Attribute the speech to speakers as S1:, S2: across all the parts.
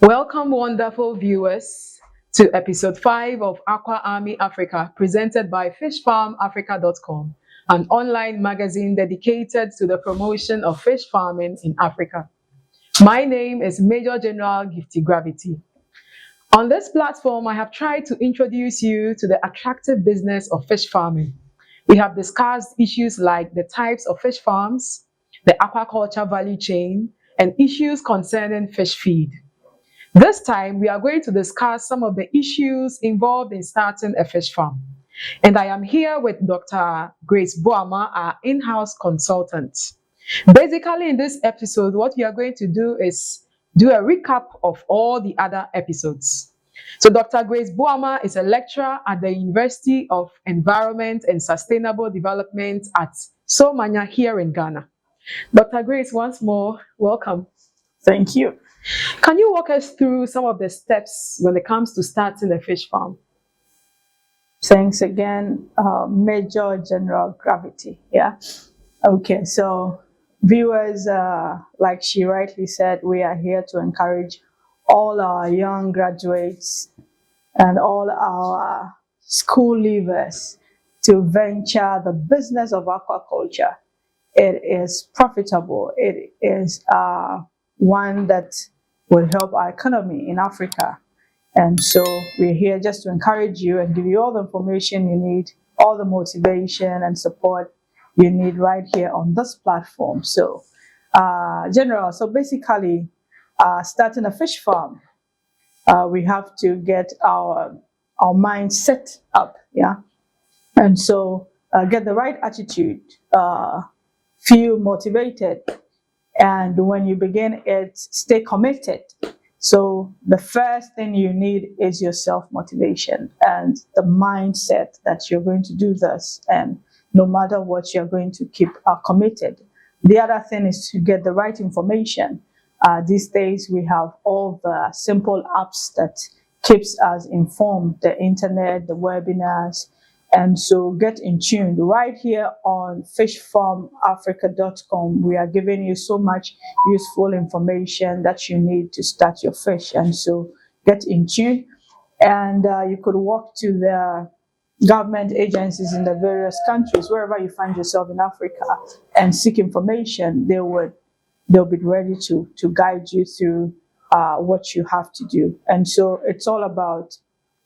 S1: Welcome, wonderful viewers, to episode 5 of Aqua Army Africa, presented by fishfarmafrica.com, an online magazine dedicated to the promotion of fish farming in Africa. My name is Major General Gifty Gravity. On this platform, I have tried to introduce you to the attractive business of fish farming. We have discussed issues like the types of fish farms, the aquaculture value chain, and issues concerning fish feed. This time, we are going to discuss some of the issues involved in starting a fish farm. And I am here with Dr. Grace Boama, our in-house consultant. Basically, in this episode, what we are going to do is do a recap of all the other episodes. So Dr. Grace Boama is a lecturer at the University of Environment and Sustainable Development at Somanya here in Ghana. Dr. Grace, once more, welcome.
S2: Thank you.
S1: Can you walk us through some of the steps when it comes to starting a fish farm?
S2: Thanks again, Major General Gravity. Yeah. Okay. So, viewers, like she rightly said, we are here to encourage all our young graduates and all our school leavers to venture the business of aquaculture. It is profitable. It is one that will help our economy in Africa. And so we're here just to encourage you and give you all the information you need, all the motivation and support you need right here on this platform. So, so basically, starting a fish farm, we have to get our mind set up, yeah? And so get the right attitude, feel motivated, and when you begin it, stay committed. So the first thing you need is your self-motivation and the mindset that you're going to do this, and no matter what, you're going to keep committed. The other thing is to get the right information. These days we have all the simple apps that keeps us informed, the internet, the webinars. And so get in tune. Right here on fishfarmafrica.com, we are giving you so much useful information that you need to start your fish. And so get in tune. And you could walk to the government agencies in the various countries, wherever you find yourself in Africa, and seek information. They'll be ready to guide you through what you have to do. And so it's all about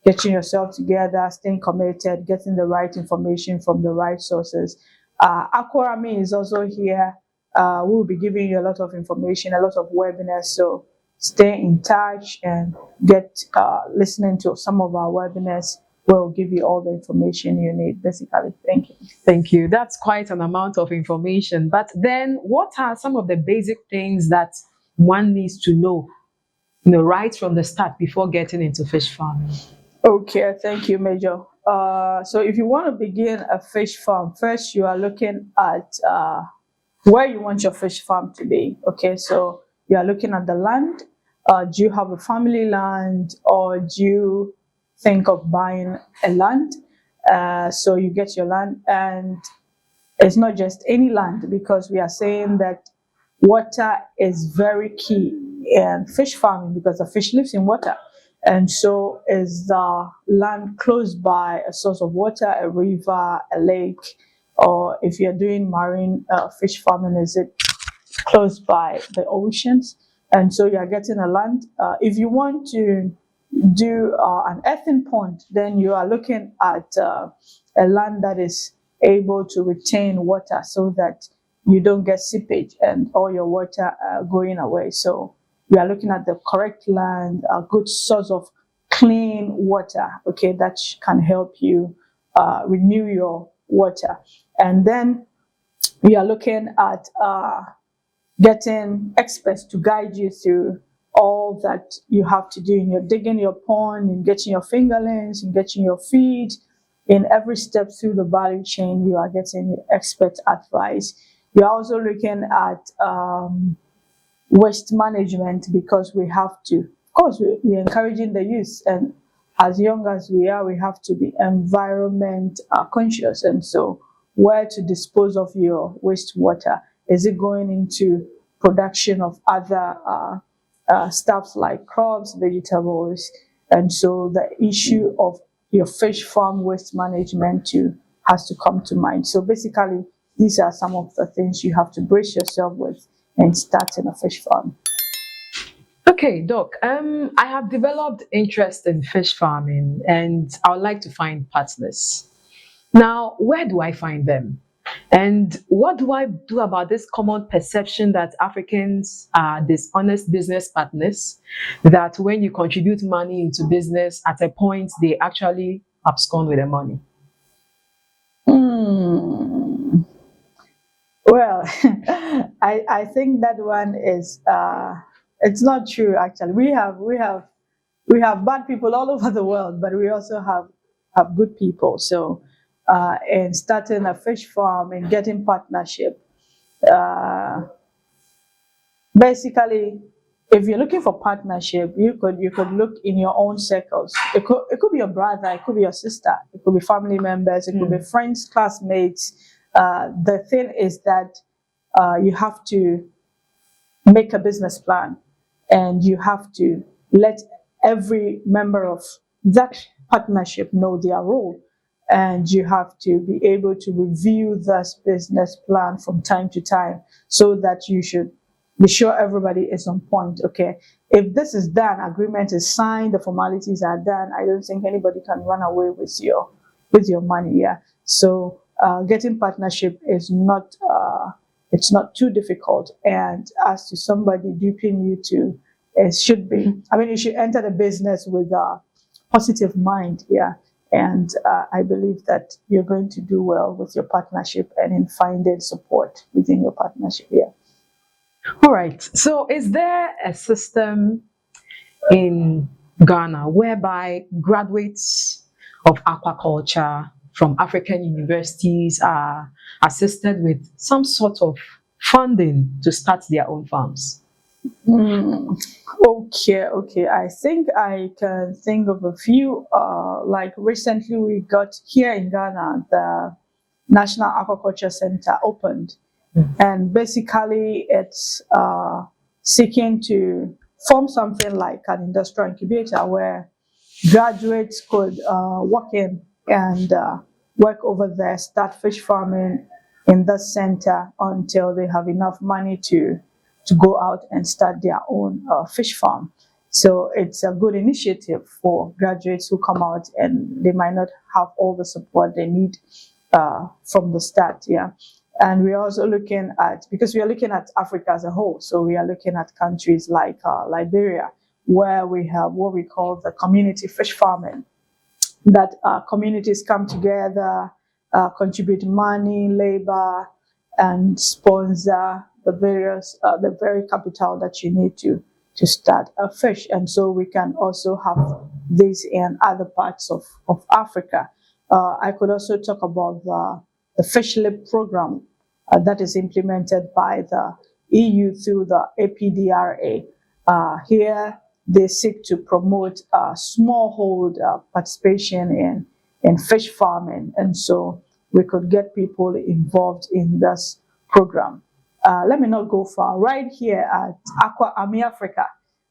S2: getting yourself together, staying committed, getting the right information from the right sources. Aqua Army is also here. We will be giving you a lot of information, a lot of webinars. So stay in touch and get listening to some of our webinars where we'll give you all the information you need, basically. Thank you.
S1: Thank you. That's quite an amount of information. But then what are some of the basic things that one needs to know, right from the start before getting into fish farming?
S2: Okay, thank you, Major. So if you want to begin a fish farm, first you are looking at where you want your fish farm to be. Okay, so you are looking at the land. Do you have a family land, or do you think of buying a land? So you get your land, and it's not just any land, because we are saying that water is very key in fish farming, because the fish lives in water. And so is the land close by a source of water, a river, a lake, or if you're doing marine fish farming, is it close by the oceans? And so you're getting a land. If you want to do an earthen pond, then you are looking at a land that is able to retain water so that you don't get seepage and all your water going away. So we are looking at the correct land, a good source of clean water, okay, that can help you renew your water. And then we are looking at getting experts to guide you through all that you have to do in your digging your pond, in getting your fingerlings, in getting your feed. In every step through the value chain, you are getting expert advice. We are also looking at waste management, because we have to, of course, we're encouraging the youth, and as young as we are, we have to be environment conscious. And so where to dispose of your wastewater? Is it going into production of other stuff like crops, vegetables, and so the issue of your fish farm waste management too has to come to mind. So basically, these are some of the things you have to brace yourself with in starting a fish farm.
S1: Okay, Doc. I have developed interest in fish farming, and I would like to find partners. Now, where do I find them? And what do I do about this common perception that Africans are dishonest business partners? That when you contribute money into business, at a point they actually abscond with the money.
S2: Hmm. Well, I think that one is it's not true actually. We have bad people all over the world, but we also have good people. So in starting a fish farm and getting partnership, uh, basically, if you're looking for partnership, you could look in your own circles. It could be your brother, it could be your sister, it could be family members, it could be friends, classmates. The thing is that you have to make a business plan, and you have to let every member of that partnership know their role, and you have to be able to review this business plan from time to time, so that you should be sure everybody is on point. Okay, if this is done, agreement is signed, the formalities are done, I don't think anybody can run away with your money. Yeah, so getting partnership is not it's not too difficult. And as to somebody duping you to, it should be. I mean, you should enter the business with a positive mind. Yeah. And I believe that you're going to do well with your partnership and in finding support within your partnership. Yeah.
S1: All right. So, is there a system in Ghana whereby graduates of aquaculture from African universities are assisted with some sort of funding to start their own farms?
S2: Mm, okay. I think I can think of a few. Like recently, we got here in Ghana, the National Aquaculture Center opened, and basically it's seeking to form something like an industrial incubator where graduates could walk in and work over there, start fish farming in the center until they have enough money to go out and start their own fish farm. So it's a good initiative for graduates who come out and they might not have all the support they need from the start. Yeah. And we're also looking at, because we are looking at Africa as a whole, so we are looking at countries like Liberia, where we have what we call the community fish farming, that communities come together, contribute money, labor, and sponsor the very capital that you need to start a fish. And so we can also have this in other parts of Africa. I could also talk about the Fish Lip program that is implemented by the EU through the APDRA. Here, they seek to promote smallhold participation in fish farming. And so we could get people involved in this program. Let me not go far. Right here at Aqua Africa,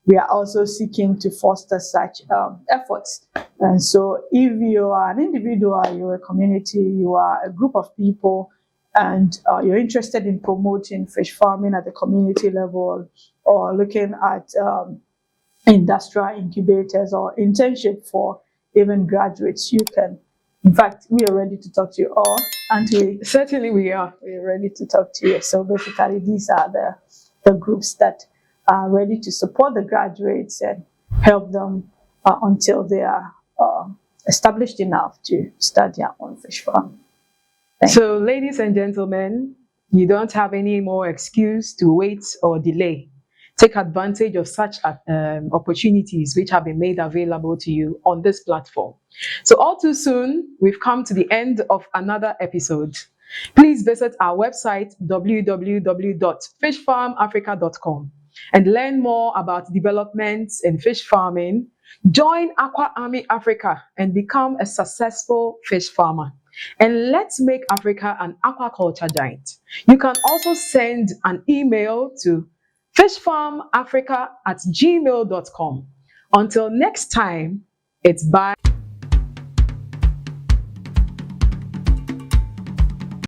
S2: we are also seeking to foster such efforts. And so if you are an individual, you're a community, you are a group of people, and you're interested in promoting fish farming at the community level, or looking at industrial incubators or internship for even graduates, you can. In fact, we are ready to talk to you all, aren't we?
S1: Certainly, we are.
S2: We're ready to talk to you. So basically, these are the groups that are ready to support the graduates and help them until they are established enough to start their own fish farm.
S1: So, ladies and gentlemen, you don't have any more excuse to wait or delay. Take advantage of such opportunities which have been made available to you on this platform. So, all too soon, we've come to the end of another episode. Please visit our website www.fishfarmafrica.com and learn more about developments in fish farming. Join Aqua Army Africa and become a successful fish farmer. And let's make Africa an aquaculture giant. You can also send an email to fishfarmafrica@gmail.com. Until next time, it's bye.